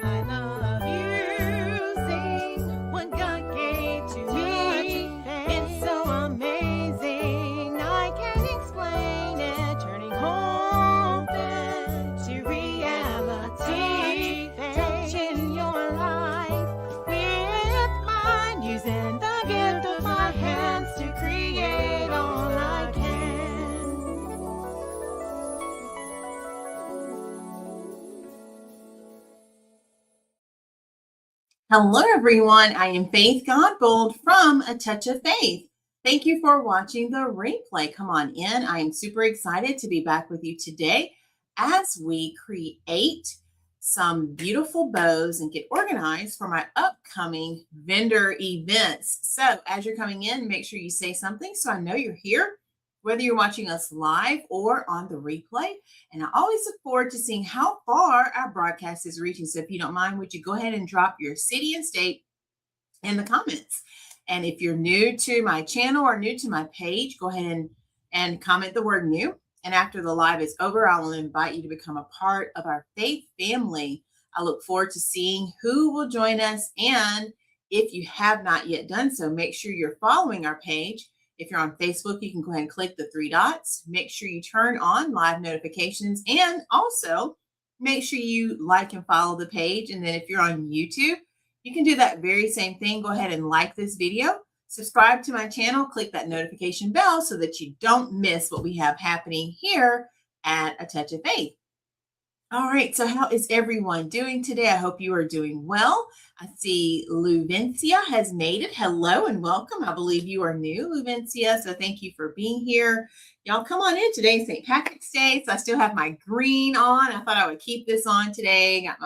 I love using what God gave to me. It's so amazing. I can't explain it. Turning hope to reality. Touching your life with mine. Using the gift of my hands to create all I can. Hello, everyone. I am Faith Godbold from A Touch of Faith. Thank you for watching the replay. Come on in. I am super excited to be back with you today as we create some beautiful bows and get organized for my upcoming vendor events. So as you're coming in, make sure you say something so I know you're here, whether you're watching us live or on the replay. And I always look forward to seeing how far our broadcast is reaching. So if you don't mind, would you go ahead and drop your city and state in the comments? And if you're new to my channel or new to my page, go ahead and comment the word new. And after the live is over, I will invite you to become a part of our faith family. I look forward to seeing who will join us. And if you have not yet done so, make sure you're following our page. If you're on Facebook, you can go ahead and click the three dots. Make sure you turn on live notifications and also make sure you like and follow the page. And then if you're on YouTube, you can do that very same thing. Go ahead and like this video, subscribe to my channel, click that notification bell so that you don't miss what we have happening here at A Touch of Faith. All right, so how is everyone doing today? I hope you are doing well. I see Luvencia has made it. Hello and welcome. I believe you are new, Luvencia, so thank you for being here. Y'all come on in. Today is St. Patrick's Day, so I still have my green on. I thought I would keep this on today. Got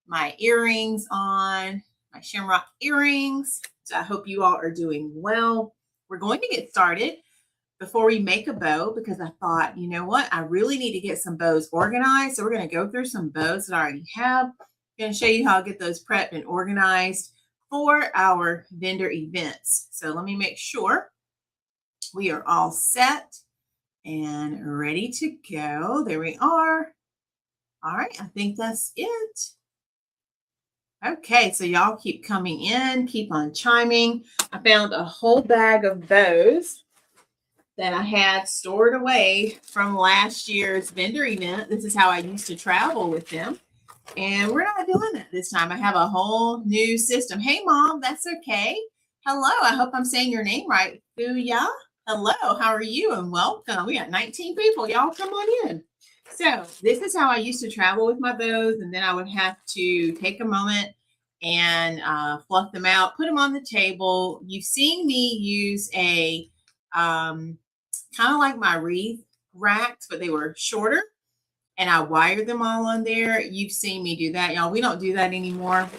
my earrings on, my shamrock earrings. So I hope you all are doing well. We're going to get started before we make a bow, because I thought, you know what, I really need to get some bows organized. So we're going to go through some bows that I already have. I'm going to show you how to get those prepped and organized for our vendor events. So let me make sure we are all set and ready to go. There we are. All right, I think that's it. Okay, so y'all keep coming in, keep on chiming. I found a whole bag of bows that I had stored away from last year's vendor event. This is how I used to travel with them. And we're not doing that this time. I have a whole new system. Hey, Mom, that's okay. Hello, I hope I'm saying your name right. Booyah. Hello, how are you? And welcome. We got 19 people. Y'all come on in. So this is how I used to travel with my bows. And then I would have to take a moment and fluff them out, put them on the table. You've seen me use a kind of like my wreath racks, but they were shorter, and I wired them all on there. You've seen me do that, y'all. We don't do that anymore.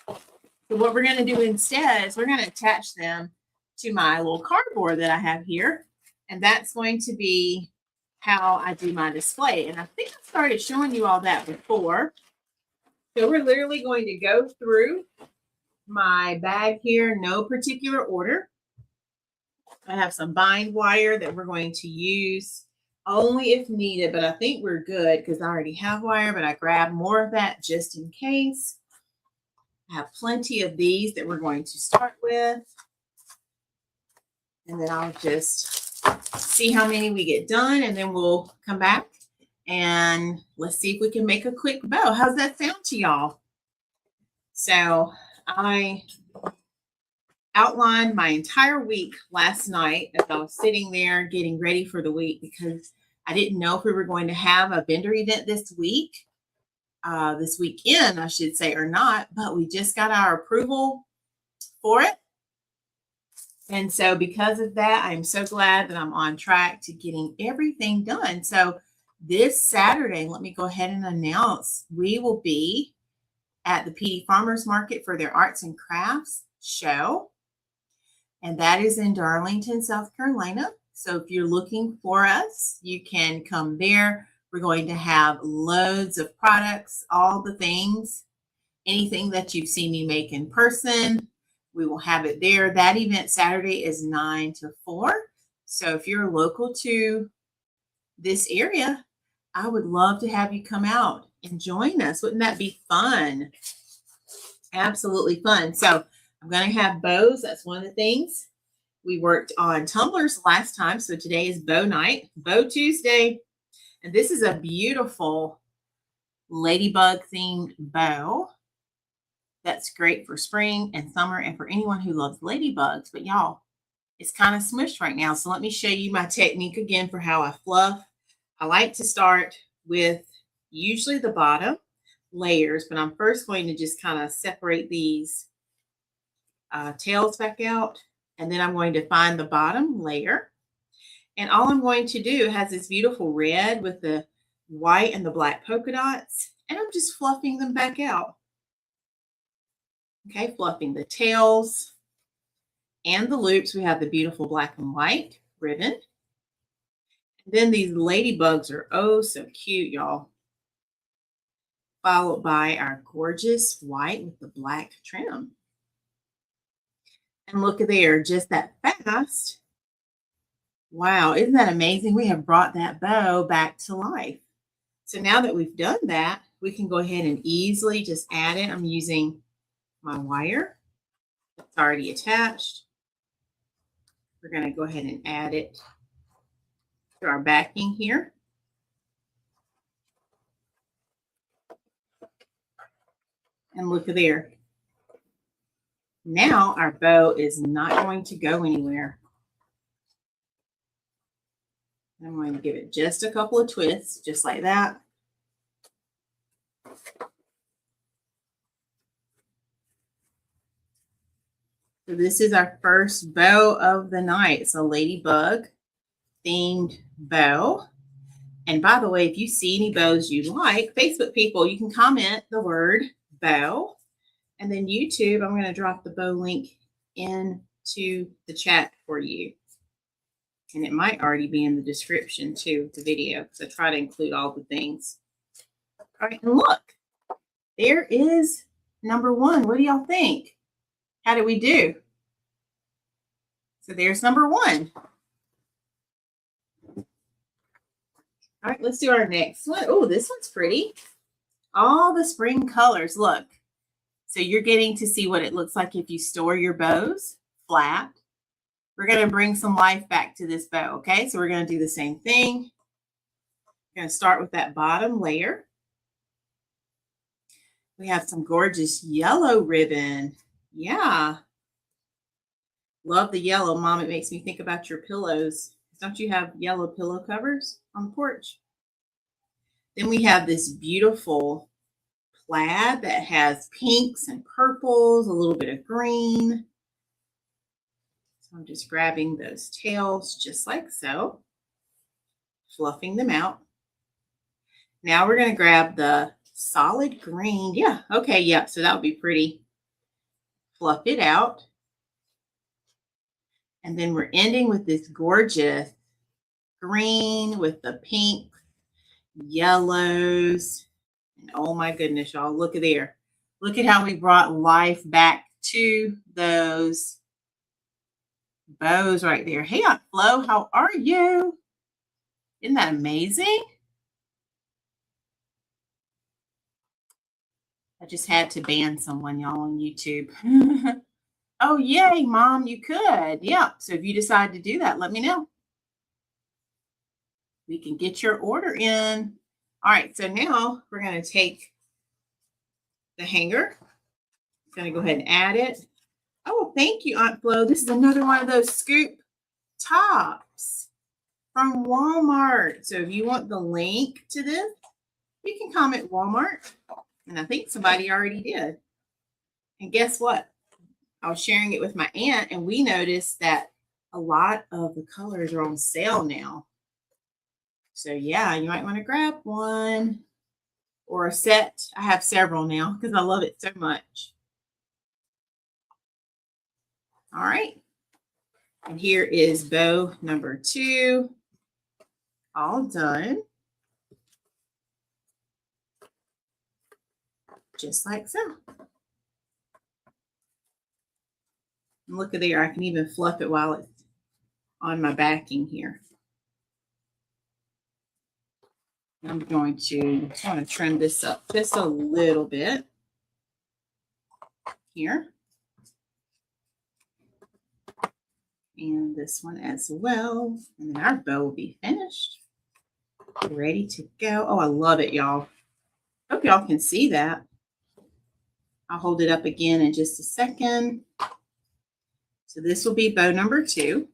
So what we're going to do instead is we're going to attach them to my little cardboard that I have here, and that's going to be how I do my display. And I think I started showing you all that before. So we're literally going to go through my bag here, no particular order. I have some bind wire that we're going to use only if needed, but I think we're good because I already have wire, but I grabbed more of that just in case. I have plenty of these that we're going to start with. And then I'll just see how many we get done, and then we'll come back and let's see if we can make a quick bow. How's that sound to y'all? So I outlined my entire week last night as I was sitting there getting ready for the week, because I didn't know if we were going to have a vendor event this weekend, I should say, or not, but we just got our approval for it. And so because of that, I'm so glad that I'm on track to getting everything done. So this Saturday, let me go ahead and announce, we will be at the PD Farmers Market for their Arts and Crafts show. And that is in Darlington, South Carolina. So if you're looking for us, you can come there. We're going to have loads of products, all the things, anything that you've seen me make in person, we will have it there. That event Saturday is 9 to 4. So if you're local to this area, I would love to have you come out and join us. Wouldn't that be fun? Absolutely fun. So I'm going to have bows. That's one of the things. We worked on tumblers last time. So today is bow night, Bow Tuesday. And this is a beautiful ladybug themed bow. That's great for spring and summer and for anyone who loves ladybugs. But y'all, it's kind of smushed right now. So let me show you my technique again for how I fluff. I like to start with usually the bottom layers, but I'm first going to just kind of separate these tails back out. And then I'm going to find the bottom layer. And all I'm going to do has this beautiful red with the white and the black polka dots. And I'm just fluffing them back out. Okay, fluffing the tails and the loops. We have the beautiful black and white ribbon. And then these ladybugs are oh so cute, y'all. Followed by our gorgeous white with the black trim. And look at there, just that fast. Wow, isn't that amazing? We have brought that bow back to life. So now that we've done that, we can go ahead and easily just add it. I'm using my wire that's already attached. We're going to go ahead and add it to our backing here. And look at there. Now our bow is not going to go anywhere. I'm going to give it just a couple of twists, just like that. So this is our first bow of the night. It's a ladybug themed bow. And by the way, if you see any bows you like, Facebook people, you can comment the word bow. And then YouTube, I'm going to drop the bow link into the chat for you. And it might already be in the description too, the video, because I try to include all the things. All right, and look, there is number one. What do y'all think? How did we do? So there's number one. All right, let's do our next one. Oh, this one's pretty. All the spring colors, look. So you're getting to see what it looks like if you store your bows flat. We're going to bring some life back to this bow, okay? So we're going to do the same thing. We're going to start with that bottom layer. We have some gorgeous yellow ribbon. Yeah. Love the yellow, Mom. It makes me think about your pillows. Don't you have yellow pillow covers on the porch? Then we have this beautiful plaid that has pinks and purples, a little bit of green. So I'm just grabbing those tails just like so, fluffing them out. Now we're going to grab the solid green. Yeah, okay, yeah, so that would be pretty. Fluff it out. And then we're ending with this gorgeous green with the pink, yellows. And oh my goodness, y'all, look at there. Look at how we brought life back to those bows right there. Hey, Aunt Flo, how are you? Isn't that amazing? I just had to ban someone, y'all, on YouTube. Oh, yay, Mom, you could. Yeah, so if you decide to do that, let me know. We can get your order in. All right, so now we're going to take the hanger. I'm going to go ahead and add it. Oh, thank you, Aunt Flo. This is another one of those scoop tops from Walmart. So if you want the link to this, you can comment Walmart. And I think somebody already did. And guess what? I was sharing it with my aunt, and we noticed that a lot of the colors are on sale now. So yeah, you might want to grab one or a set. I have several now because I love it so much. All right. And here is bow number 2. All done. Just like so. And look at there, I can even fluff it while it's on my backing here. I'm going to trim this up just a little bit here. And this one as well. And then our bow will be finished. Ready to go. Oh, I love it, y'all. Hope y'all can see that. I'll hold it up again in just a second. So this will be bow number 2.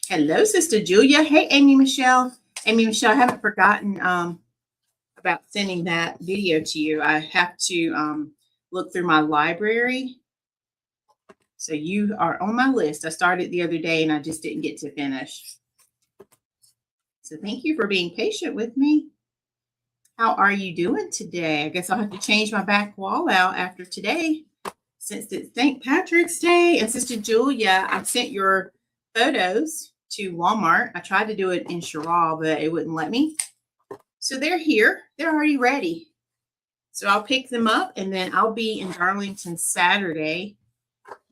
Hello, Sister Julia. Hey, Amy Michelle. Amy Michelle, I haven't forgotten about sending that video to you. I have to look through my library. So you are on my list. I started the other day and I just didn't get to finish. So thank you for being patient with me. How are you doing today? I guess I'll have to change my back wall out after today since it's St. Patrick's Day. And Sister Julia, I sent your photos to Walmart. I tried to do it in Chiral, but it wouldn't let me. So they're here. They're already ready. So I'll pick them up and then I'll be in Darlington Saturday.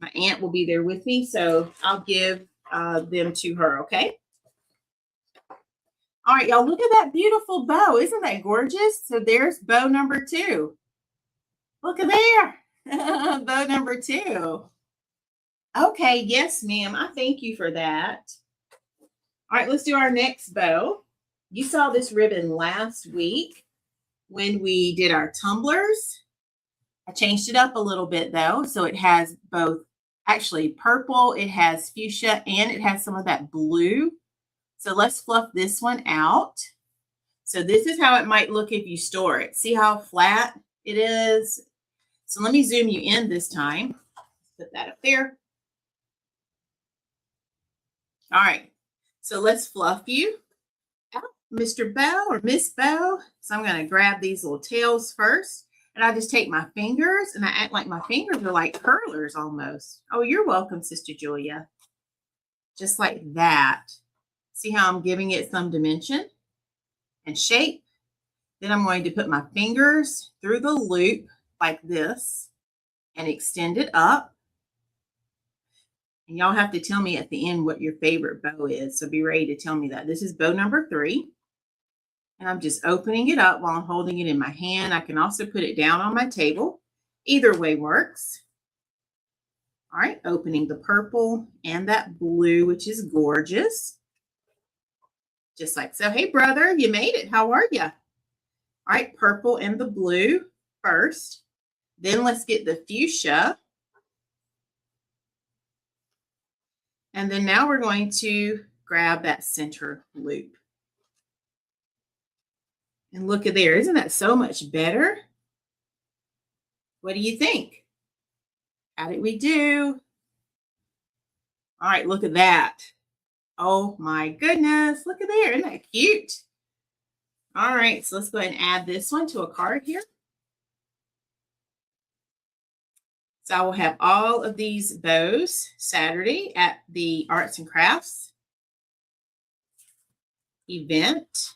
My aunt will be there with me, so I'll give them to her, okay? All right, y'all, look at that beautiful bow. Isn't that gorgeous? So there's bow number 2. Look at there. Bow number 2. Okay, yes, ma'am. I thank you for that. All right, let's do our next bow. You saw this ribbon last week when we did our tumblers. I changed it up a little bit, though, so it has both actually purple, it has fuchsia, and it has some of that blue. So let's fluff this one out. So this is how it might look if you store it. See how flat it is? So let me zoom you in this time. Put that up there. All right. So let's fluff you out, Mr. Bow or Miss Bow. So I'm going to grab these little tails first. And I just take my fingers and I act like my fingers are like curlers almost. Oh, you're welcome, Sister Julia. Just like that. See how I'm giving it some dimension and shape? Then I'm going to put my fingers through the loop like this and extend it up. And y'all have to tell me at the end what your favorite bow is. So be ready to tell me that. This is bow number 3. And I'm just opening it up while I'm holding it in my hand. I can also put it down on my table. Either way works. All right, opening the purple and that blue, which is gorgeous. Just like so. Hey, brother, you made it. How are you? All right, purple and the blue first. Then let's get the fuchsia. And then now we're going to grab that center loop. And look at there. Isn't that so much better? What do you think? How did we do? All right, look at that. Oh my goodness. Look at there. Isn't that cute? All right, so let's go ahead and add this one to a card here. So I will have all of these bows Saturday at the Arts and Crafts event.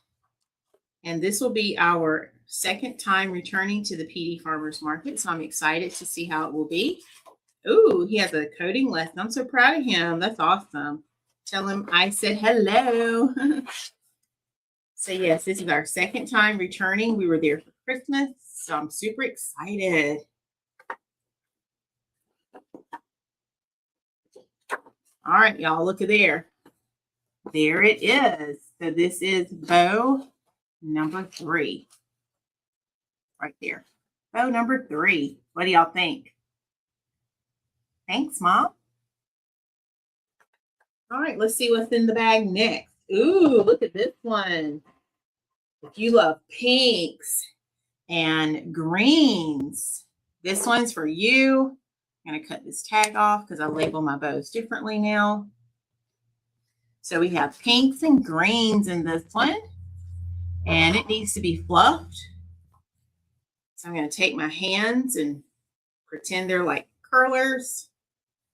And this will be our second time returning to the PD Farmers Market. So I'm excited to see how it will be. Ooh, he has a coding lesson. I'm so proud of him. That's awesome. Tell him I said hello. So yes, this is our second time returning. We were there for Christmas. So I'm super excited. All right, y'all, look at there. There it is. So this is bow number 3. Right there. Bow number 3. What do y'all think? Thanks, Mom. All right, let's see what's in the bag next. Ooh, look at this one. If you love pinks and greens, this one's for you. I'm going to cut this tag off because I label my bows differently now. So we have pinks and greens in this one. And it needs to be fluffed. So I'm going to take my hands and pretend they're like curlers.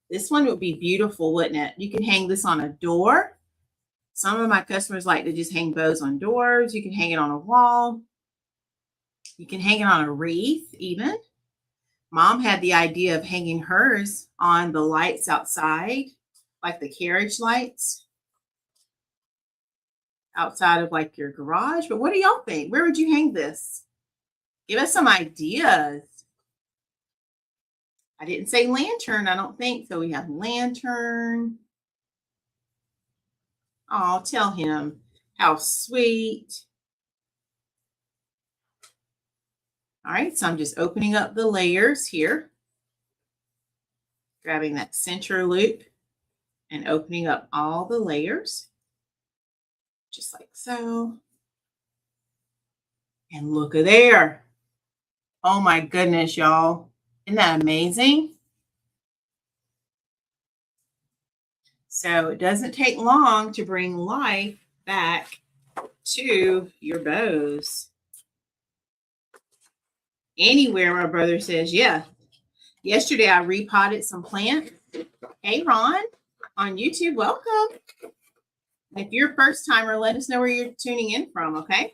This one would be beautiful, wouldn't it? You can hang this on a door. Some of my customers like to just hang bows on doors. You can hang it on a wall. You can hang it on a wreath even. Mom had the idea of hanging hers on the lights outside, like the carriage lights. outside of like your garage. But what do y'all think? Where would you hang this? Give us some ideas. I didn't say lantern, I don't think. So we have lantern. Oh, tell him how sweet. All right, so I'm just opening up the layers here. Grabbing that center loop and opening up all the layers. Just like so. And look at there. Oh my goodness, y'all. Isn't that amazing? So it doesn't take long to bring life back to your bows. Anywhere, my brother says, yeah. Yesterday I repotted some plants. Hey, Ron, on YouTube, welcome. If you're a first timer, let us know where you're tuning in from, okay?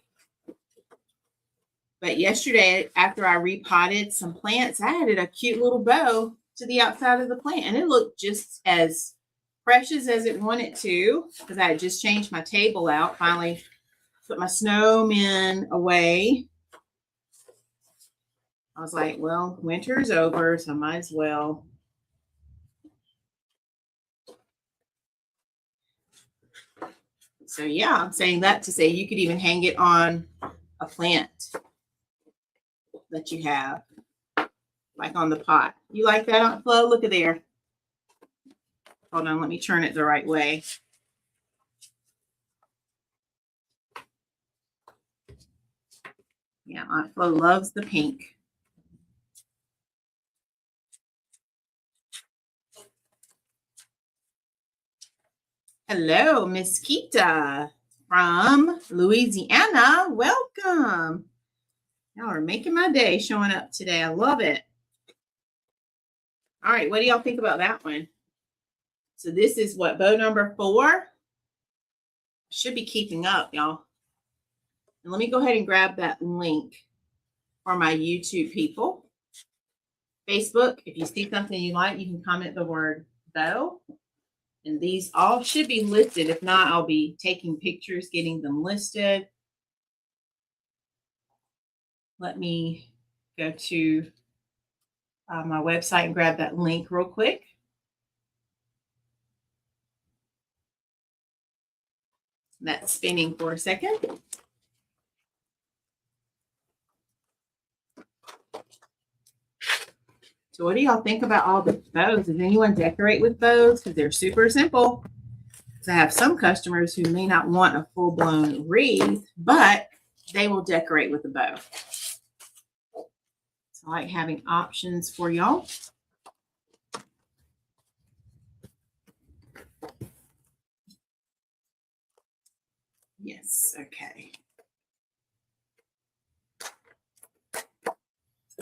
But yesterday, after I repotted some plants, I added a cute little bow to the outside of the plant. And it looked just as precious as it wanted to, because I had just changed my table out. Finally put my snowmen away. I was like, well, winter's over, so I might as well. So yeah, I'm saying that to say you could even hang it on a plant that you have, like on the pot. You like that, Aunt Flo? Look at there. Hold on, let me turn it the right way. Yeah, Aunt Flo loves the pink. Hello, Miss Kita from Louisiana. Welcome. Y'all are making my day showing up today. I love it. All right, what do y'all think about that one? So this is what, bow number 4? Should be keeping up, y'all. And let me go ahead and grab that link for my YouTube people. Facebook, if you see something you like, you can comment the word bow. And these all should be listed. If not, I'll be taking pictures, getting them listed. Let me go to my website and grab that link real quick. That's spinning for a second. So what do y'all think about all the bows? Does anyone decorate with bows? Because they're super simple. So I have some customers who may not want a full-blown wreath, but they will decorate with a bow. So I like having options for y'all. Yes, okay.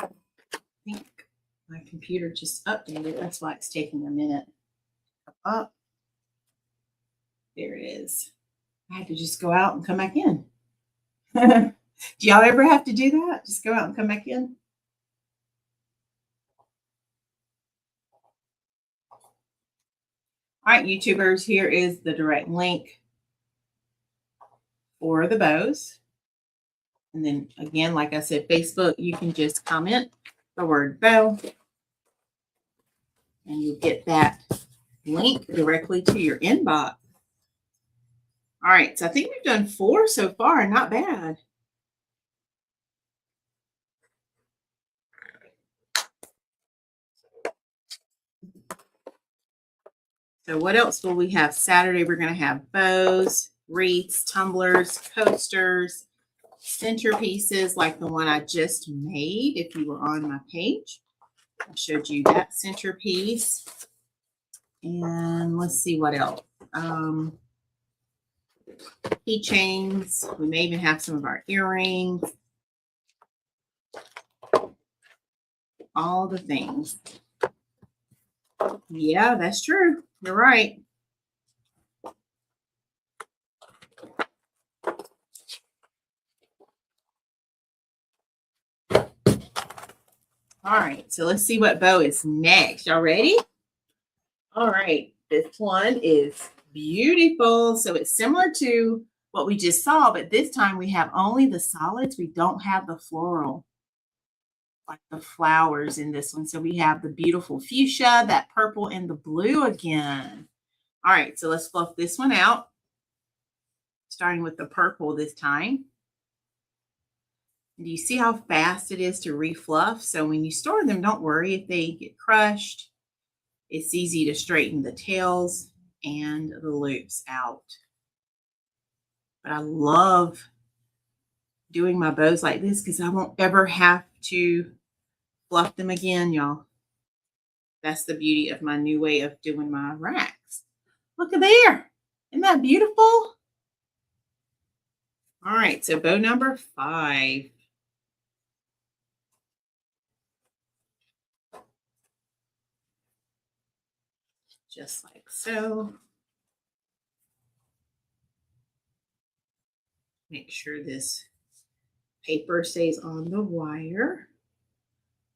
I think my computer just updated. That's why it's taking a minute. Up. There it is. I had to just go out and come back in. Do y'all ever have to do that? Just go out and come back in? All right, YouTubers, here is the direct link for the bows. And then again, like I said, Facebook, you can just comment the word bow and you'll get that link directly to your inbox. All right, so I think we've done 4 so far, not bad. So what else will we have Saturday? We're going to have bows, wreaths, tumblers, coasters, centerpieces like the one I just made. If you were on my page, I showed you that centerpiece. And let's see what else. Keychains. We may even have some of our earrings. All the things. Yeah, that's true. You're right. All right, so let's see what bow is next. Y'all ready? All right, this one is beautiful. So it's similar to what we just saw, but this time we have only the solids. We don't have the floral, like the flowers in this one. So we have the beautiful fuchsia, that purple, and the blue again. All right, so let's fluff this one out, starting with the purple this time. Do you see how fast it is to refluff? So when you store them, don't worry if they get crushed. It's easy to straighten the tails and the loops out. But I love doing my bows like this because I won't ever have to fluff them again, y'all. That's the beauty of my new way of doing my racks. Look at there. Isn't that beautiful? All right, so bow number 5. Just like so. Make sure this paper stays on the wire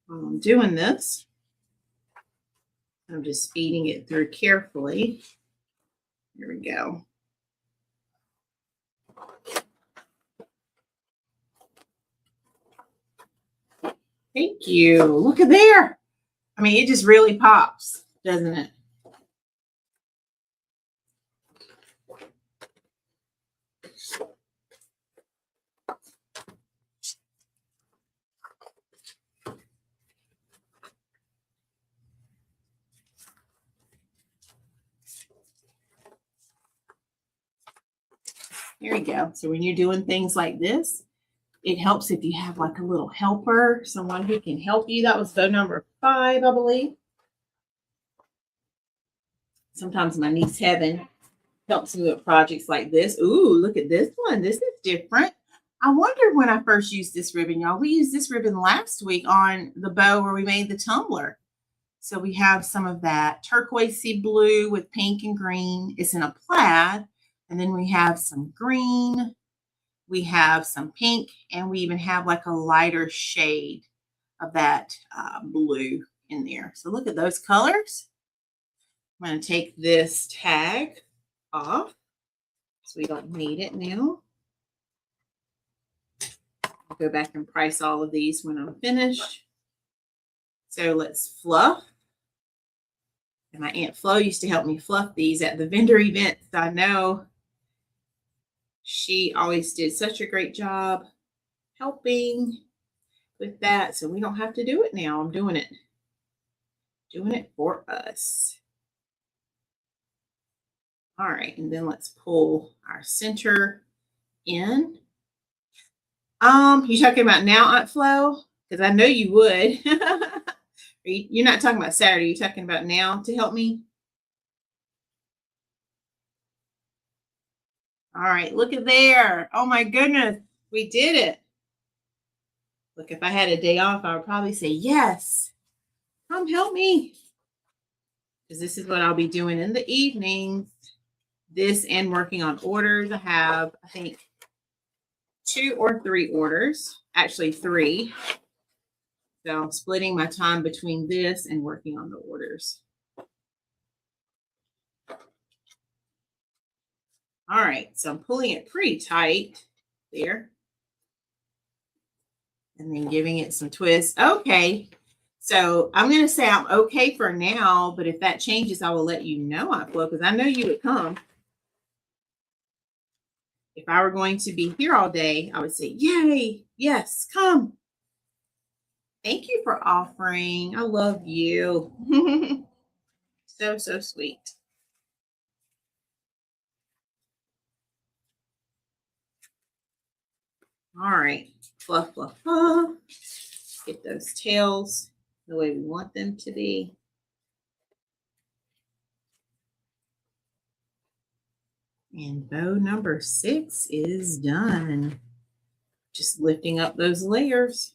while I'm doing this. I'm just feeding it through carefully. Here we go. Thank you. Look at there. I mean, it just really pops, doesn't it? There we go. So when you're doing things like this, it helps if you have like a little helper, someone who can help you. That was bow number 5, I believe. Sometimes my niece Heaven helps me with projects like this. Ooh, look at this one. This is different. I wondered when I first used this ribbon, y'all. We used this ribbon last week on the bow where we made the tumbler. So we have some of that turquoisey blue with pink and green. It's in a plaid. And then we have some green. We have some pink. And we even have like a lighter shade of that blue in there. So look at those colors. I'm going to take this tag off so we don't need it now. I'll go back and price all of these when I'm finished. So let's fluff. And my Aunt Flo used to help me fluff these at the vendor events. I know she always did such a great job helping with that. So we don't have to do it now. I'm doing it. Doing it for us. All right, and then let's pull our center in. You talking about now, Aunt Flo? Because I know you would. You're not talking about Saturday. You're talking about now to help me? All right, look at there. Oh my goodness, we did it. Look, if I had a day off, I would probably say, yes, come help me. Because this is what I'll be doing in the evenings. This and working on orders. I have, I think, 2 or 3 orders. Actually, 3. So I'm splitting my time between this and working on the orders. All right, so I'm pulling it pretty tight there. And then giving it some twists. Okay, so I'm going to say I'm okay for now, but if that changes, I will let you know, Aunt Flo, because I know you would come. If I were going to be here all day, I would say, yay, yes, come. Thank you for offering. I love you. So, so sweet. All right, fluff, fluff, fluff. Get those tails the way we want them to be. And bow number 6 is done. Just lifting up those layers.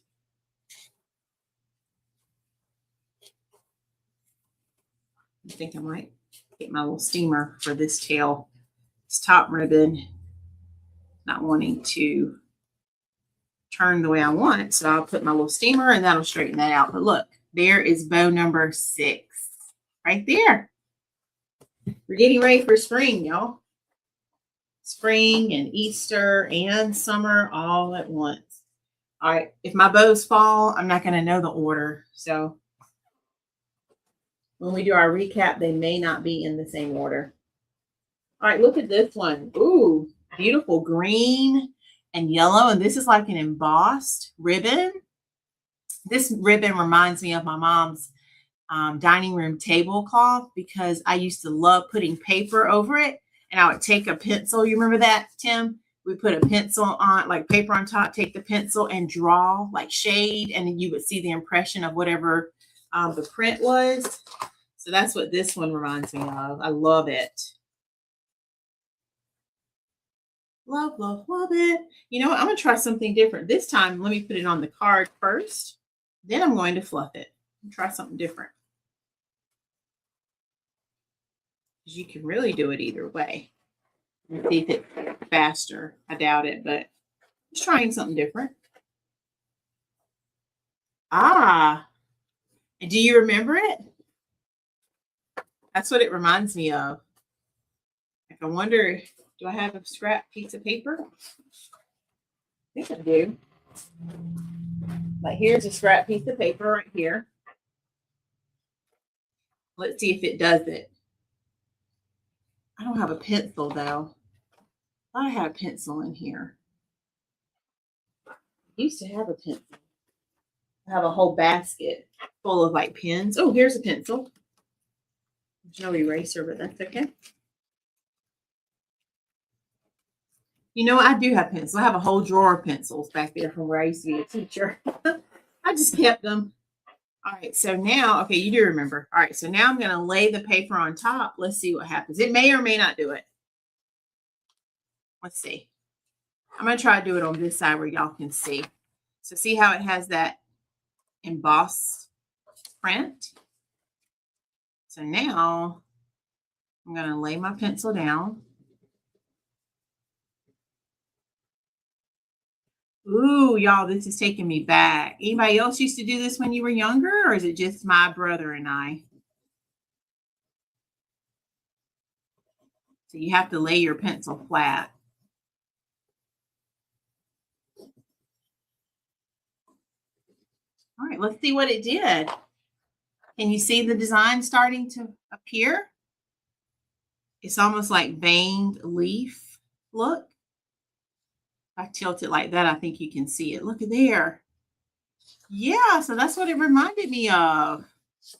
I think I might get my little steamer for this tail. This top ribbon, not wanting to turn the way I want. So I'll put my little steamer and that'll straighten that out. But look, there is bow number 6 right there. We're getting ready for spring, y'all. spring and Easter and summer all at once. All right, if my bows fall, I'm not going to know the order. So when we do our recap, they may not be in the same order. All right, look at this one. Ooh, beautiful green and yellow. And this is like an embossed ribbon. This ribbon reminds me of my mom's dining room tablecloth because I used to love putting paper over it. And I would take a pencil. You remember that, Tim? We put a pencil on, like paper on top, take the pencil and draw like shade. And then you would see the impression of whatever the print was. So that's what this one reminds me of. I love it. Love, love, love it. You know what? I'm going to try something different. This time, let me put it on the card first. Then I'm going to fluff it. Try something different. You can really do it either way. Let's see if it's faster. I doubt it, but just trying something different. Ah, and do you remember it? That's what it reminds me of. Like, I wonder, do I have a scrap piece of paper? I think I do. Like, here's a scrap piece of paper right here. Let's see if it does it. I don't have a pencil, though. I have a pencil in here. I used to have a pencil. I have a whole basket full of like pens. Oh, here's a pencil. There's no eraser, but that's okay. You know, I do have pencils. I have a whole drawer of pencils back there from where I used to be a teacher. I just kept them. All right, so now, okay, you do remember. All right, so now I'm going to lay the paper on top. Let's see what happens. It may or may not do it. Let's see. I'm going to try to do it on this side where y'all can see. So see how it has that embossed print? So now I'm going to lay my pencil down. Ooh, y'all, this is taking me back. Anybody else used to do this when you were younger, or is it just my brother and I? So you have to lay your pencil flat. All right, let's see what it did. Can you see the design starting to appear? It's almost like veined leaf look. If I tilt it like that, I think you can see it. Look at there. Yeah, so that's what it reminded me of.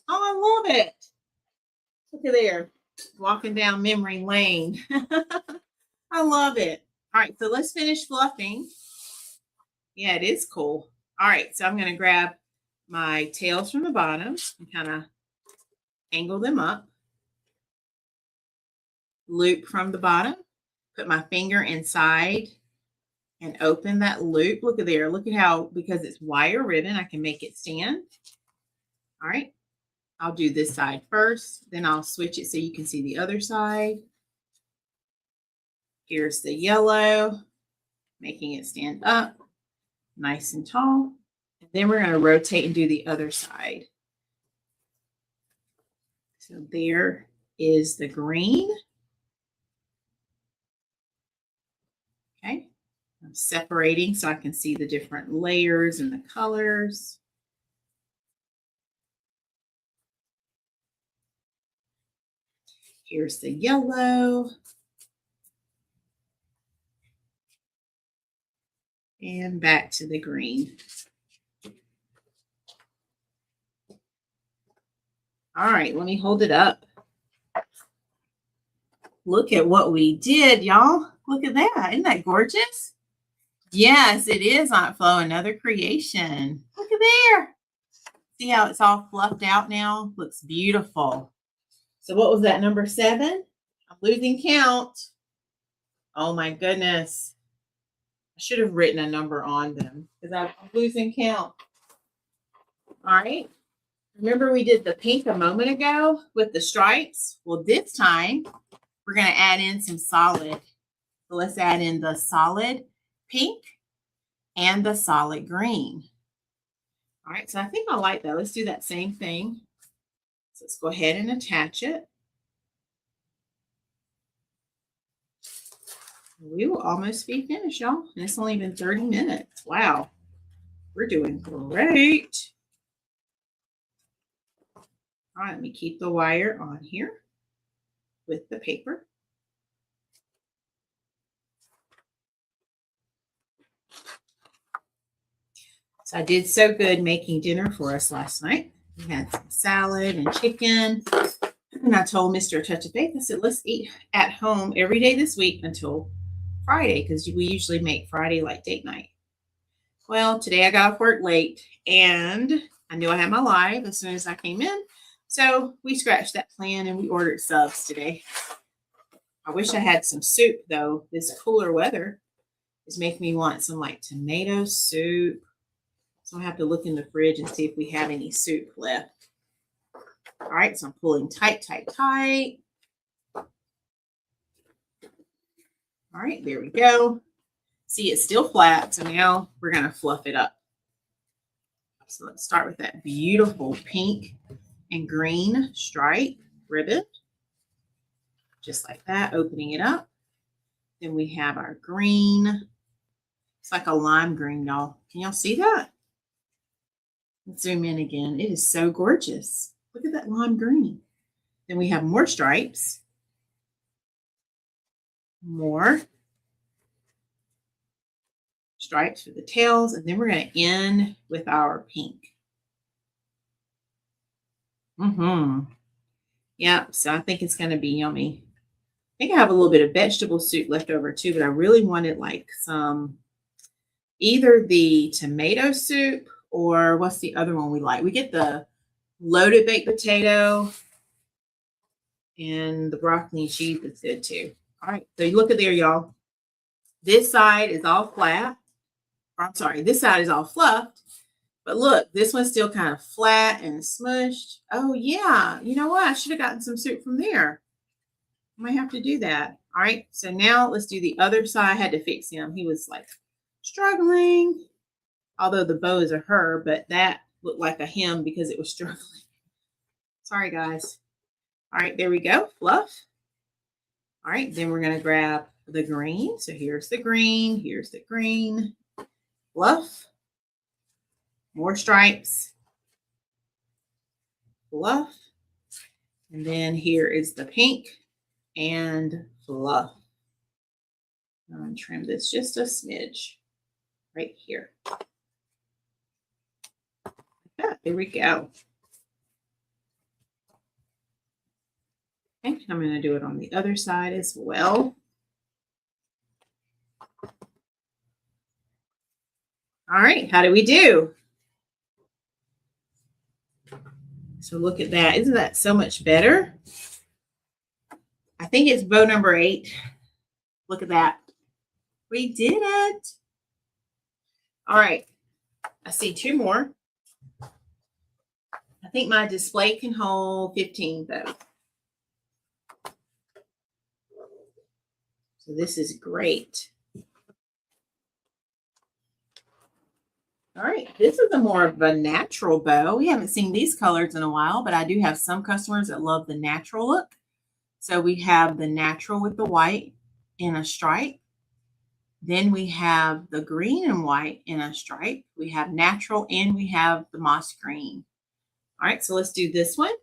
Oh, I love it. Look at there. Walking down memory lane. I love it. All right, so let's finish fluffing. Yeah, it is cool. All right, so I'm going to grab my tails from the bottom and kind of angle them up. Loop from the bottom. Put my finger inside and open that loop. Look at there. Look at how, because it's wire ribbon, I can make it stand. All right. I'll do this side first. Then I'll switch it so you can see the other side. Here's the yellow, making it stand up nice and tall. And then we're going to rotate and do the other side. So there is the green. Okay. I'm separating so I can see the different layers and the colors. Here's the yellow. And back to the green. All right, let me hold it up. Look at what we did, y'all. Look at that. Isn't that gorgeous? Yes, it is, Aunt Flo. Another creation. Look at there. See how it's all fluffed out now? Looks beautiful. So what was that, number 7? I'm losing count. Oh, my goodness. I should have written a number on them because I'm losing count. All right. Remember we did the pink a moment ago with the stripes? Well, this time we're going to add in some solid. So let's add in the solid pink and the solid green. All right, so I think I like that. Let's do that same thing. So let's go ahead and attach it. We will almost be finished, y'all. And it's only been 30 minutes. Wow. We're doing great. All right, let me keep the wire on here with the paper. So I did so good making dinner for us last night. We had some salad and chicken. And I told Mr. Touch of Faith, I said, let's eat at home every day this week until Friday, because we usually make Friday like date night. Well, today I got off work late and I knew I had my live as soon as I came in. So we scratched that plan and we ordered subs today. I wish I had some soup though. This cooler weather is making me want some like tomato soup. So I have to look in the fridge and see if we have any soup left. All right, so I'm pulling tight. All right, there we go. See, it's still flat, so now we're going to fluff it up. So let's start with that beautiful pink and green stripe ribbon. Just like that, opening it up. Then we have our green. It's like a lime green, y'all. Can y'all see that? Let's zoom in again. It is so gorgeous. Look at that lime green. Then we have more stripes. More stripes for the tails. And then we're going to end with our pink. Yeah, so I think it's going to be yummy. I think I have a little bit of vegetable soup left over too, but I really wanted like some, either the tomato soup or what's the other one we like? We get the loaded baked potato and the broccoli and cheese is good too. All right, so you look at there, y'all. This side is all flat. I'm sorry, this side is all fluffed. But look, this one's still kind of flat and smushed. Oh yeah, you know what? I should have gotten some soup from there. I might have to do that. All right, so now let's do the other side. I had to fix him. He was like struggling. Although the bow is a her, but that looked like a him because it was struggling. Sorry, guys. All right, there we go. Fluff. All right, then we're going to grab the green. So here's the green. Here's the green. Fluff. More stripes. Fluff. And then here is the pink and fluff. I'm going to trim this just a smidge right here. There we go. Okay, I'm going to do it on the other side as well. All right, how do we do? So look at that. Isn't that so much better? I think it's bow number 8. Look at that. We did it. All right. I see 2 more. I think my display can hold 15 though. So this is great. All right, this is a more of a natural bow. We haven't seen these colors in a while, but I do have some customers that love the natural look. So we have the natural with the white in a stripe. Then we have the green and white in a stripe. We have natural and we have the moss green. All right, so let's do this one.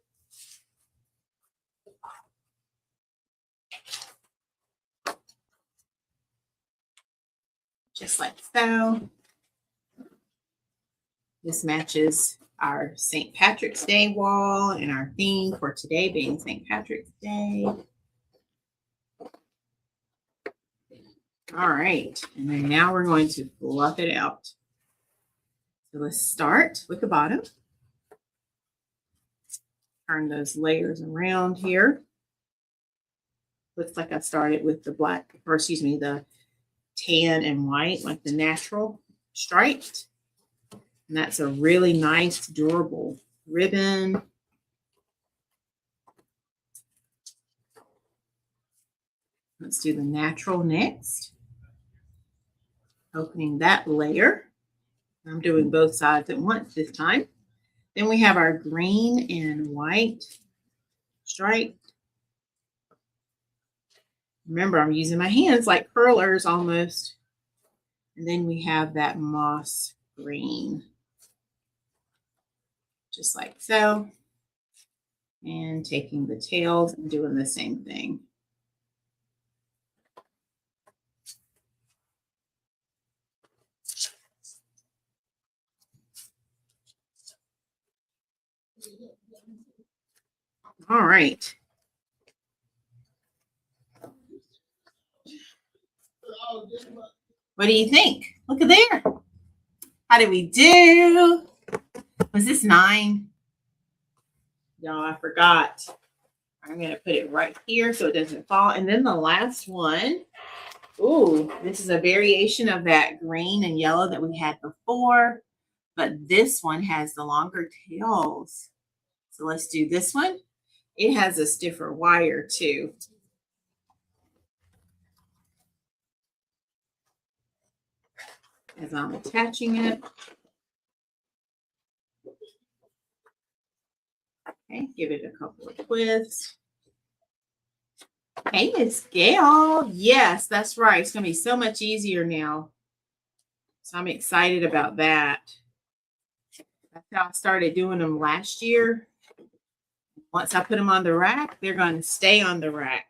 Just like so. This matches our St. Patrick's Day wall and our theme for today being St. Patrick's Day. All right, and then now we're going to fluff it out. So let's start with the bottom. Turn those layers around here. Looks like I started with the black, or excuse me, the tan and white, like the natural striped. And that's a really nice, durable ribbon. Let's do the natural next. Opening that layer. I'm doing both sides at once this time. Then we have our green and white stripe. Remember, I'm using my hands like curlers almost. And then we have that moss green. Just like so. And taking the tails and doing the same thing. All right. What do you think? Look at there. How did we do? Was this 9? No, I forgot. I'm going to put it right here so it doesn't fall. And then the last one. Ooh, this is a variation of that green and yellow that we had before. But this one has the longer tails. So let's do this one. It has a stiffer wire too. As I'm attaching it. Okay, give it a couple of twists. Hey, Miss Gail. Yes, that's right. It's going to be so much easier now. So I'm excited about that. That's how I started doing them last year. Once I put them on the rack, they're going to stay on the rack.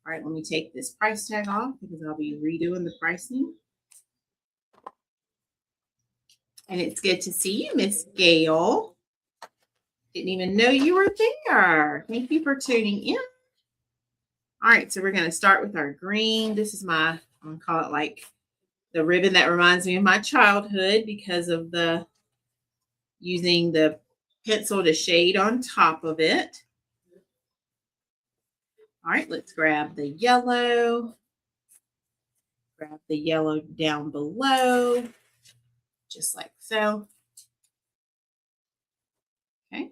All right, let me take this price tag off because I'll be redoing the pricing. And it's good to see you, Miss Gail. Didn't even know you were there. Thank you for tuning in. All right, so we're going to start with our green. This is my, I'm going to call it like the ribbon that reminds me of my childhood because of the using the pencil to shade on top of it. All right, let's grab the yellow. Grab the yellow down below, just like so. Okay.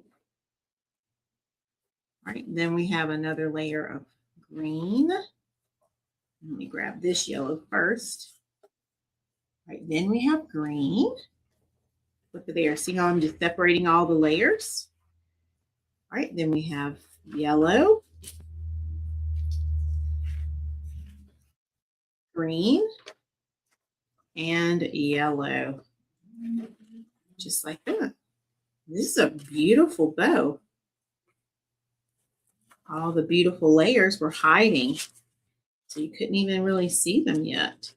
All right, then we have another layer of green. Let me grab this yellow first. All right, then we have green. Look at there. See how I'm just separating all the layers? All right, then we have yellow, green, and yellow. Just like that. This is a beautiful bow. All the beautiful layers were hiding, so you couldn't even really see them yet.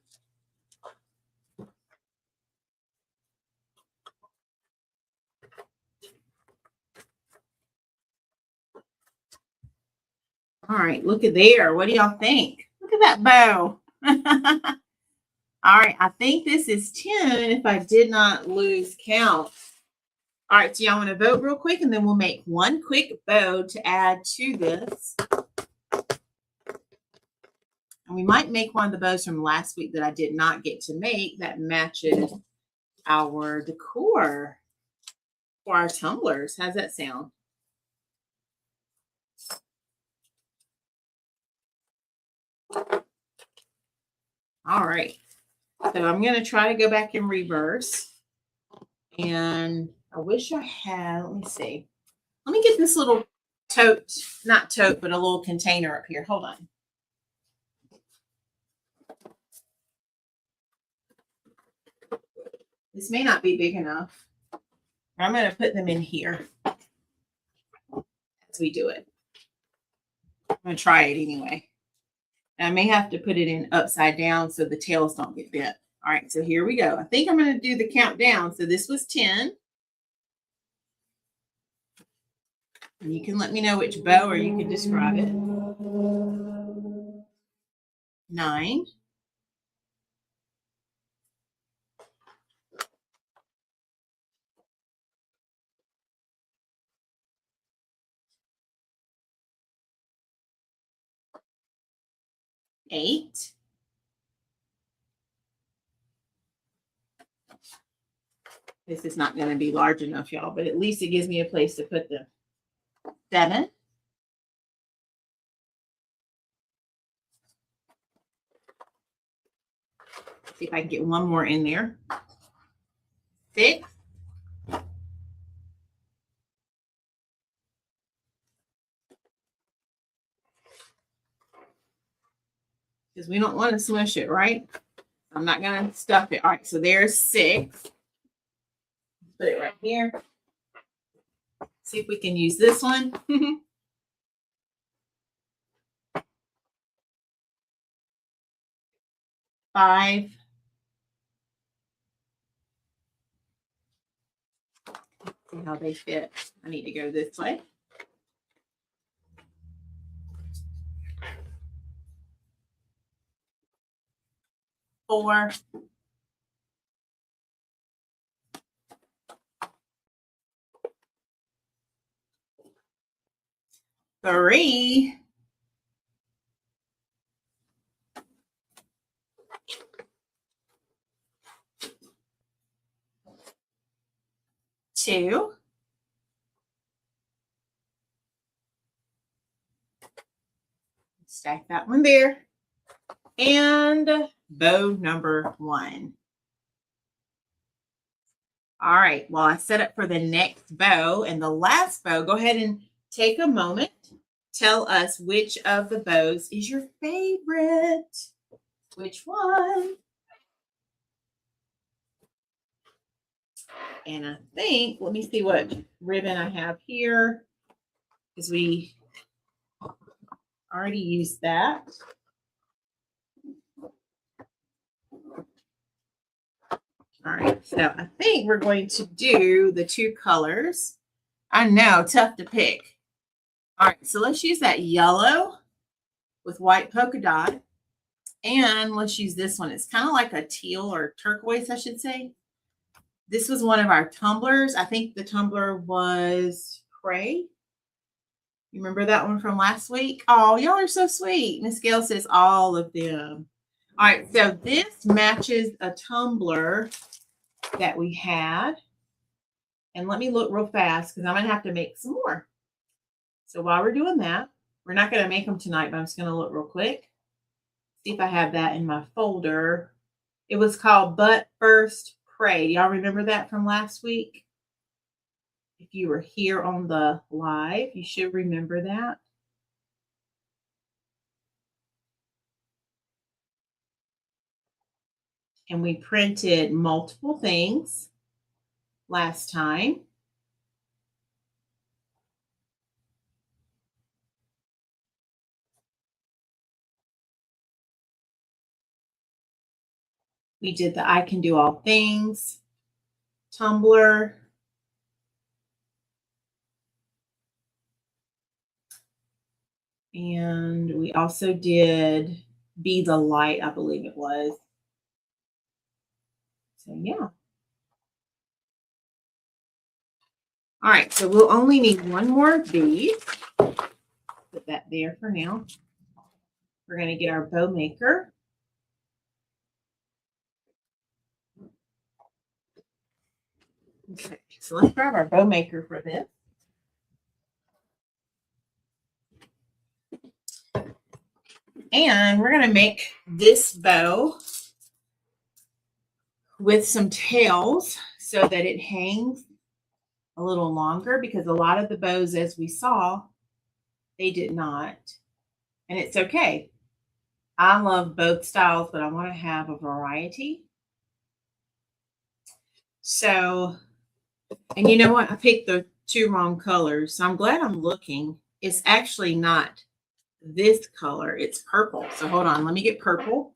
All right, look at there. What do y'all think? Look at that bow. All right, I think this is 10 if I did not lose count. All right, so y'all want to vote real quick, and then we'll make one quick bow to add to this. And we might make one of the bows from last week that I did not get to make that matches our decor for our tumblers. How's that sound? All right. So I'm going to try to go back in reverse. And I wish I had, let me see. Let me get this little tote, not tote, but a little container up here. Hold on. This may not be big enough. I'm going to put them in here as we do it. I'm going to try it anyway. And I may have to put it in upside down so the tails don't get bent. All right, so here we go. I think I'm going to do the countdown. So this was 10. And you can let me know which bow or you can describe it. 9. 8. This is not going to be large enough, y'all, but at least it gives me a place to put them. 7. 'See if I can get one more in there. 6. because we don't want to smush it, right? I'm not going to stuff it. All right, so there's 6. Put it right here. See if we can use this one. 5. See how they fit. I need to go this way. 4. 3. 2. Stack that one there. And bow number 1. All right, well, I set up for the next bow and the last bow. Go ahead and take a moment. Tell us which of the bows is your favorite. Which one? And I think, let me see what ribbon I have here, because we already used that. All right, so I think we're going to do the 2 colors. I know, tough to pick. All right, so let's use that yellow with white polka dot. And let's use this one. It's kind of like a teal or turquoise, I should say. This was one of our tumblers. I think the tumbler was Cray. You remember that one from last week? Oh, y'all are so sweet. Miss Gail says all of them. All right, so this matches a tumbler that we had. And let me look real fast because I'm going to have to make some more. So while we're doing that, we're not going to make them tonight, but I'm just going to look real quick. See if I have that in my folder. It was called But First Pray. Y'all remember that from last week? If you were here on the live, you should remember that. And we printed multiple things last time. We did the I Can Do All Things tumbler. And we also did Be the Light, I believe it was. So yeah. All right, so we'll only need one more of these. Put that there for now. We're going to get our bow maker. Okay, so let's grab our bow maker for this. And we're going to make this bow with some tails so that it hangs a little longer, because a lot of the bows, as we saw, they did not. And it's okay. I love both styles, but I want to have a variety. So, and you know what? I picked the 2 wrong colors. So I'm glad I'm looking. It's actually not this color. It's purple. So hold on. Let me get purple.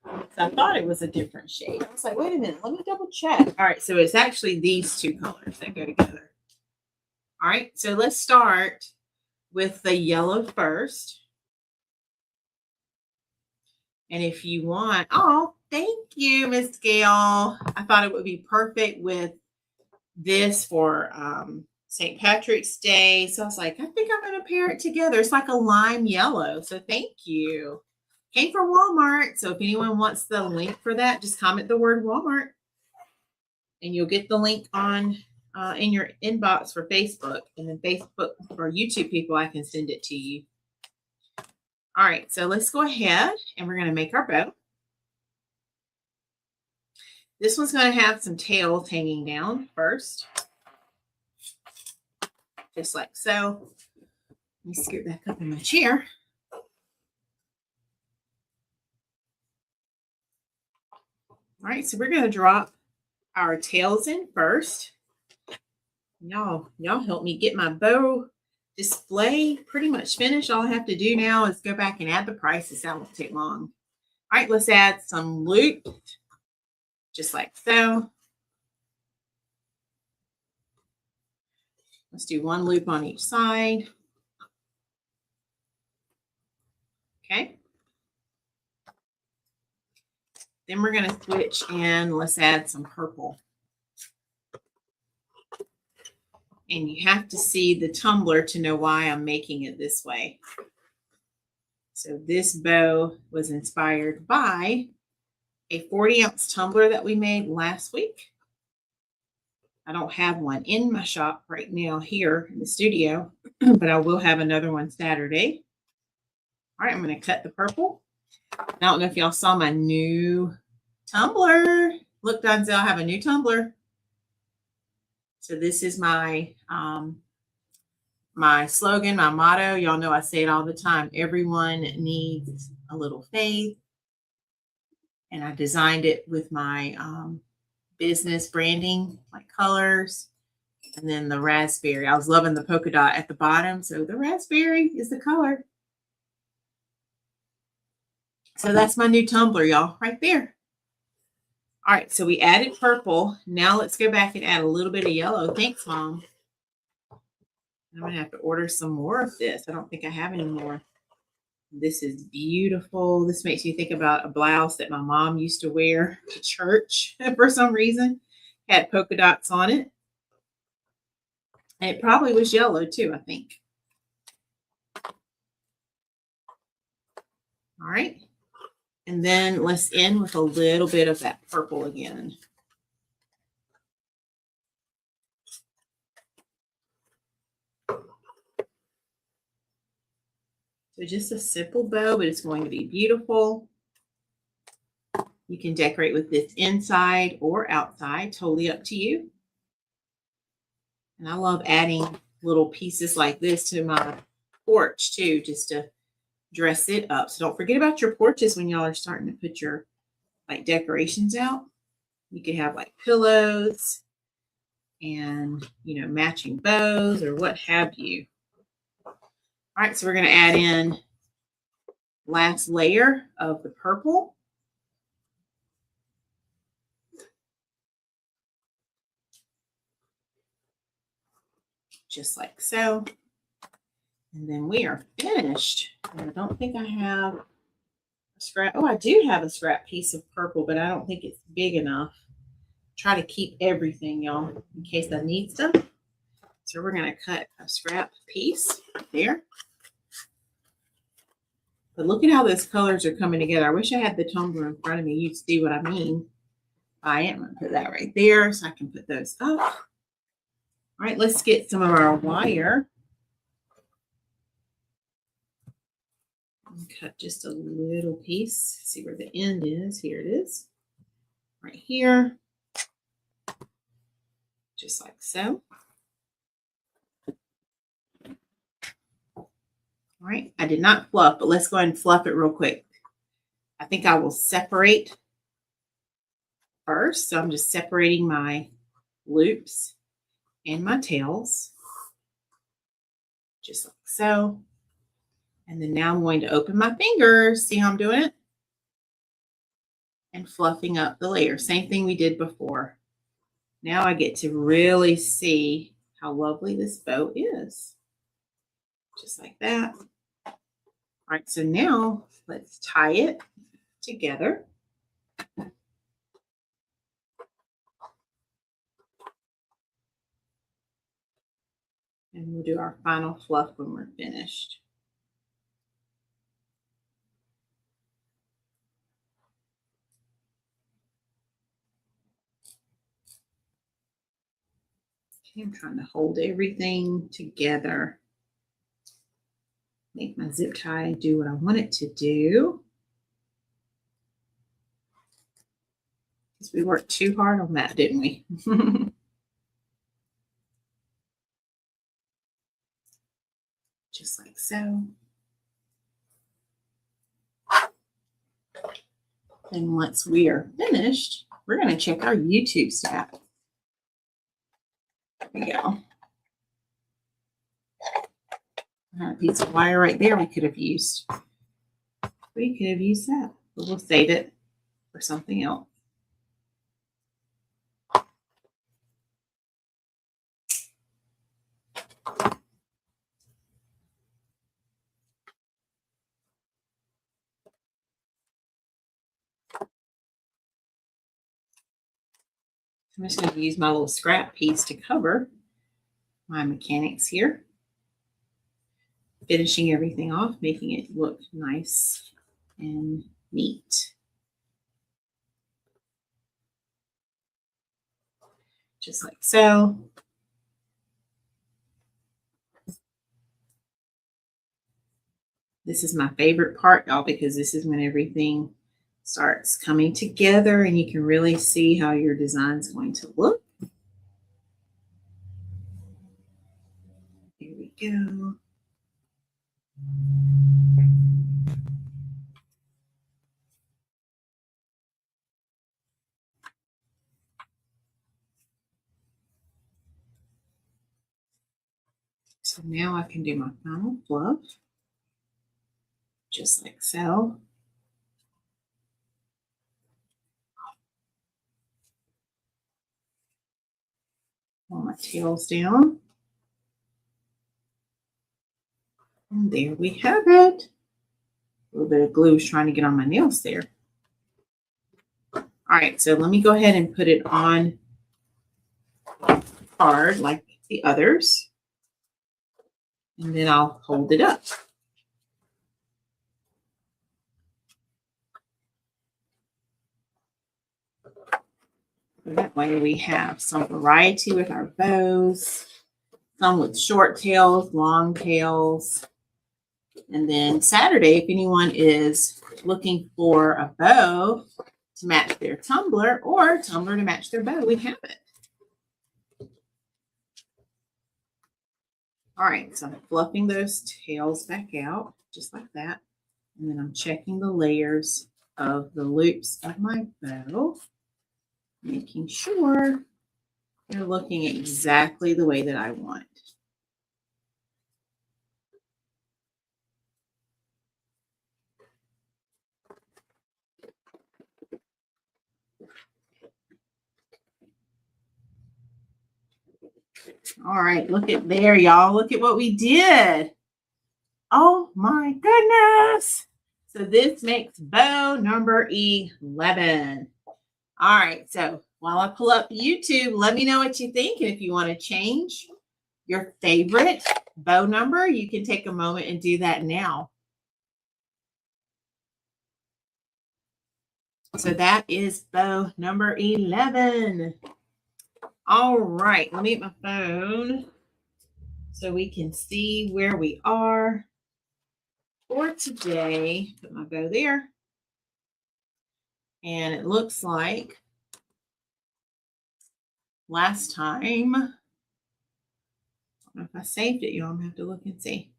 So I thought it was a different shade. I was like, wait a minute. Let me double check. All right. So it's actually these 2 colors that go together. All right. So let's start with the yellow first. And if you want, oh, thank you, Miss Gail. I thought it would be perfect with this for St. Patrick's Day. So I was like, I think I'm going to pair it together. It's like a lime yellow. So thank you. Came from Walmart. So if anyone wants the link for that, just comment the word Walmart. And you'll get the link on in your inbox for Facebook. And then Facebook or YouTube people, I can send it to you. All right, so let's go ahead and we're going to make our bow. This one's going to have some tails hanging down first. Just like so. Let me scoot back up in my chair. All right, so we're going to drop our tails in first. Y'all help me get my bow display pretty much finished. All I have to do now is go back and add the prices. That won't take long. All right, let's add some loop, just like so. Let's do one loop on each side. Okay. Then we're going to switch and let's add some purple. And you have to see the tumbler to know why I'm making it this way. So this bow was inspired by a 40-ounce tumbler that we made last week. I don't have one in my shop right now here in the studio, but I will have another one Saturday. All right, I'm going to cut the purple. I don't know if y'all saw my new tumbler. Look, Donzel, I have a new tumbler. So this is my my slogan, my motto. Y'all know I say it all the time. Everyone needs a little faith. And I designed it with my business branding, like colors. And then the raspberry. I was loving the polka dot at the bottom. So the raspberry is the color. So that's my new tumbler, y'all, right there. All right, so we added purple. Now let's go back and add a little bit of yellow. Thanks, Mom. I'm going to have to order some more of this. I don't think I have any more. This is beautiful. This makes me think about a blouse that my mom used to wear to church for some reason. Had polka dots on it. And it probably was yellow too, I think. All right. And then let's end with a little bit of that purple again. So just a simple bow, but it's going to be beautiful. You can decorate with this inside or outside, totally up to you. And I love adding little pieces like this to my porch too, just to dress it up. So don't forget about your porches when y'all are starting to put your like decorations out. You could have like pillows and, you know, matching bows or what have you. All right, so we're going to add in last layer of the purple. Just like so. And then we are finished. And I don't think I have a scrap. Oh, I do have a scrap piece of purple, but I don't think it's big enough. Try to keep everything, y'all, in case I need stuff. So we're going to cut a scrap piece right there. But look at how those colors are coming together. I wish I had the tumbler in front of me. You'd see what I mean. I am going to put that right there so I can put those up. All right, let's get some of our wire. Cut just a little piece. See where the end is. Here it is. Right here. Just like so. All right, I did not fluff, but let's go ahead and fluff it real quick. I think I will separate first. So I'm just separating my loops and my tails. Just like so. And then now I'm going to open my fingers. See how I'm doing it? And fluffing up the layer. Same thing we did before. Now I get to really see how lovely this bow is. Just like that. All right, so now let's tie it together. And we'll do our final fluff when we're finished. Okay, I'm trying to hold everything together. Make my zip tie do what I want it to do. Because we worked too hard on that, didn't we? Just like so. And once we are finished, we're going to check our YouTube stats. There we go. A piece of wire right there we could have used. We could have used that, but we'll save it for something else. I'm just going to use my little scrap piece to cover my mechanics here. Finishing everything off, making it look nice and neat. Just like so. This is my favorite part, y'all, because this is when everything starts coming together and you can really see how your design is going to look. Here we go. So now I can do my final fluff, just like so. Pull my tails down. And there we have it. A little bit of glue is trying to get on my nails there. All right, so let me go ahead and put it on hard like the others. And then I'll hold it up. That way we have some variety with our bows, some with short tails, long tails. And then Saturday, if anyone is looking for a bow to match their tumbler or tumbler to match their bow, we have it. All right, so I'm fluffing those tails back out just like that. And then I'm checking the layers of the loops of my bow, making sure they're looking exactly the way that I want. All right, look at there, y'all. Look at what we did. Oh my goodness. So this makes bow number 11. All right, so while I pull up YouTube, let me know what you think. And if you want to change your favorite bow number, you can take a moment and do that now. So that is bow number 11. All right, let me get my phone so we can see where we are for today. Put my bow there. And it looks like last time, I don't know if I saved it, y'all. I'm going to have to look and see.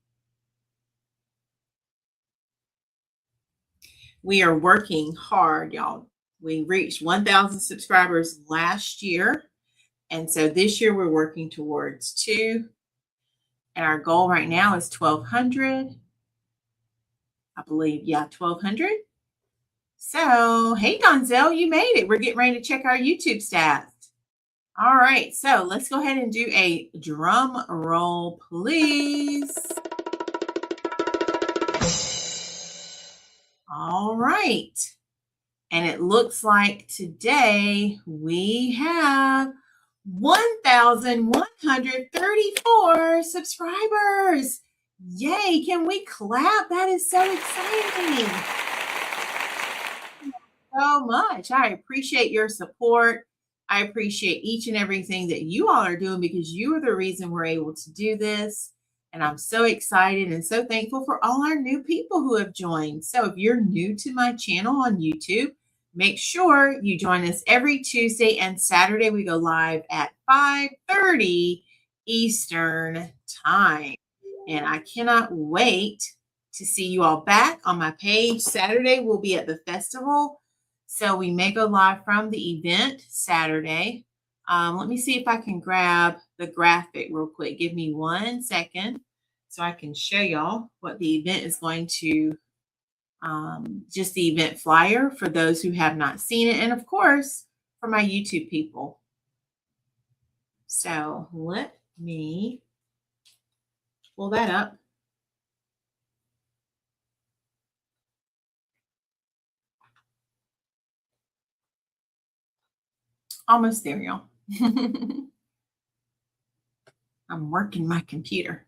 We are working hard, y'all. We reached 1,000 subscribers last year. And so this year we're working towards 2. And our goal right now is 1,200. I believe, yeah, 1,200. So, hey, Donzel, you made it. We're getting ready to check our YouTube stats. All right, so let's go ahead and do a drum roll, please. All right. And it looks like today we have 1,134 subscribers. Yay, can we clap? That is so exciting. So much. I appreciate your support. I appreciate each and everything that you all are doing because you are the reason we're able to do this. And I'm so excited and so thankful for all our new people who have joined. So if you're new to my channel on YouTube, make sure you join us every Tuesday and Saturday. We go live at 5:30 Eastern Time. And I cannot wait to see you all back on my page. Saturday, we'll be at the festival. So we may go live from the event Saturday. Let me see if I can grab the graphic real quick. Give me 1 second so I can show y'all what the event is going to, just the event flyer for those who have not seen it. And of course, for my YouTube people. So let me pull that up. Almost there, y'all. I'm working my computer,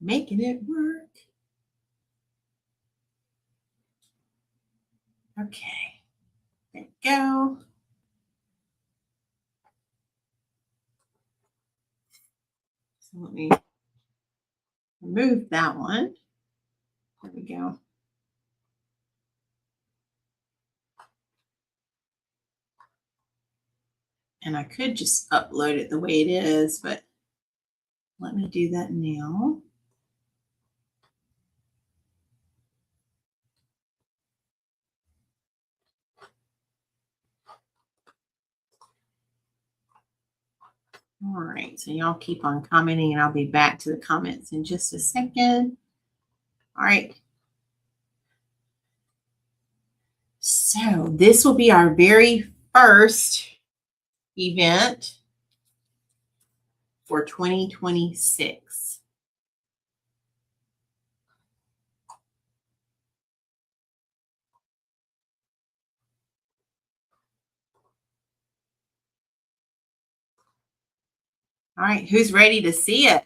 making it work. Okay, there we go. So let me remove that one. There we go. And I could just upload it the way it is, but let me do that now. All right, so y'all keep on commenting and I'll be back to the comments in just a second. All right. So this will be our very first event for 2026. All right, who's ready to see it?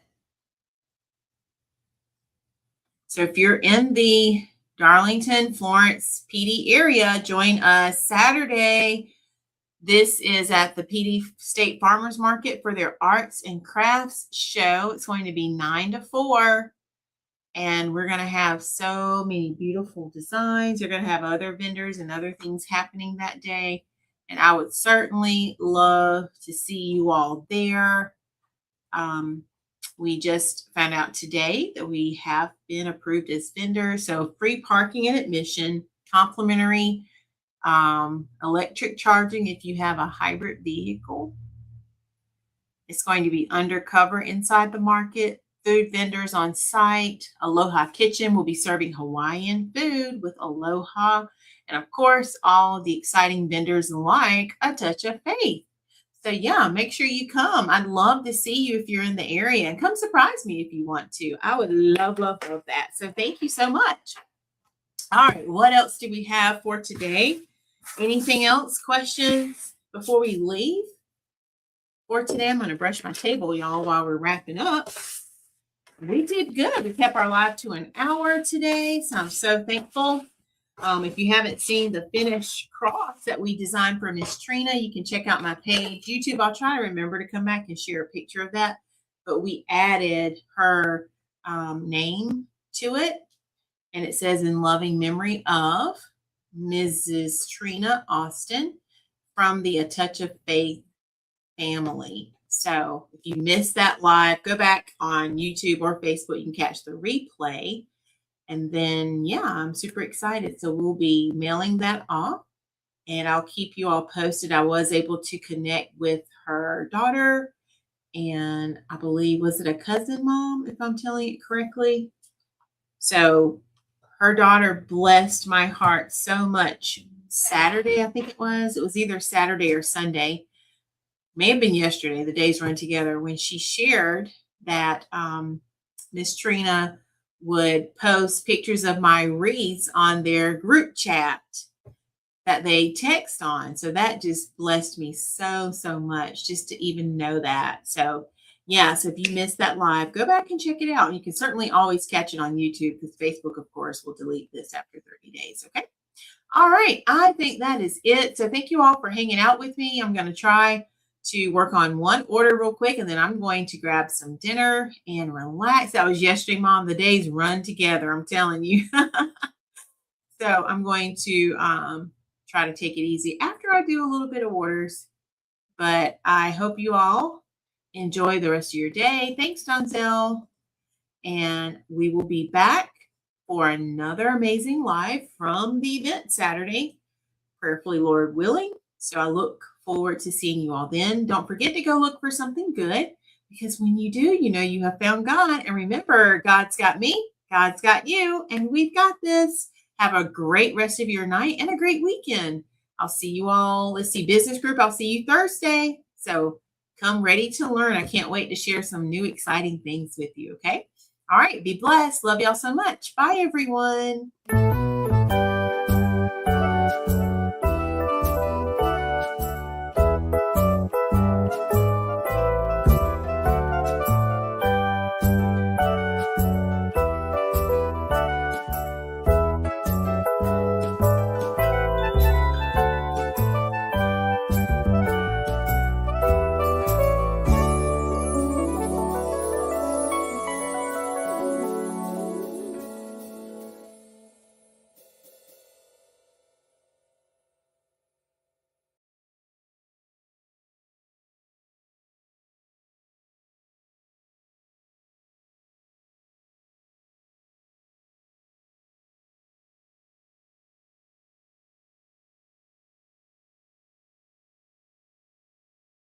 So if you're in the Darlington, Florence, PD area, join us Saturday. This is at the PD State Farmers Market for their arts and crafts show. It's going to be 9 to 4. And we're going to have so many beautiful designs. You're going to have other vendors and other things happening that day. And I would certainly love to see you all there. We just found out today that we have been approved as vendors. So free parking and admission, complimentary electric charging if you have a hybrid vehicle. It's going to be undercover inside the market. Food vendors on site. Aloha Kitchen will be serving Hawaiian food with Aloha. And of course, all of the exciting vendors like A Touch of Faith. So yeah, make sure you come. I'd love to see you if you're in the area, and come surprise me if you want to. I would love, love, love that. So thank you so much. All right, what else do we have for today? Anything else? Questions before we leave? For today, I'm going to brush my table, y'all, while we're wrapping up. We did good. We kept our live to an hour today, so I'm so thankful. If you haven't seen the finished cross that we designed for Miss Trina, you can check out my page. YouTube, I'll try to remember to come back and share a picture of that. But we added her name to it. And it says, in loving memory of Mrs. Trina Austin from the A Touch of Faith family. So if you missed that live, go back on YouTube or Facebook. You can catch the replay. And then, yeah, I'm super excited. So we'll be mailing that off, and I'll keep you all posted. I was able to connect with her daughter, and I believe, was it a cousin mom, if I'm telling it correctly? So her daughter blessed my heart so much. Saturday, I think it was. It was either Saturday or Sunday. May have been yesterday. The days run together, when she shared that Miss Trina would post pictures of my wreaths on their group chat that they text on. So that just blessed me so, so much just to even know that. So yeah, so if you missed that live, go back and check it out. You can certainly always catch it on YouTube, because Facebook, of course, will delete this after 30 days. Okay. All right. I think that is it. So thank you all for hanging out with me. I'm going to try to work on one order real quick, and then I'm going to grab some dinner and relax. That was yesterday, Mom. The days run together, I'm telling you. So I'm going to try to take it easy after I do a little bit of orders. But I hope you all enjoy the rest of your day. Thanks, Donzel. And we will be back for another amazing live from the event Saturday. prayerfully, Lord willing. So I look forward to seeing you all then. Don't forget to go look for something good, because when you do, you know you have found God. And remember, God's got me, God's got you, and we've got this. Have a great rest of your night and a great weekend. I'll see you all. Let's see, business group. I'll see you Thursday. So come ready to learn. I can't wait to share some new exciting things with you. Okay. All right. Be blessed. Love y'all so much. Bye, everyone.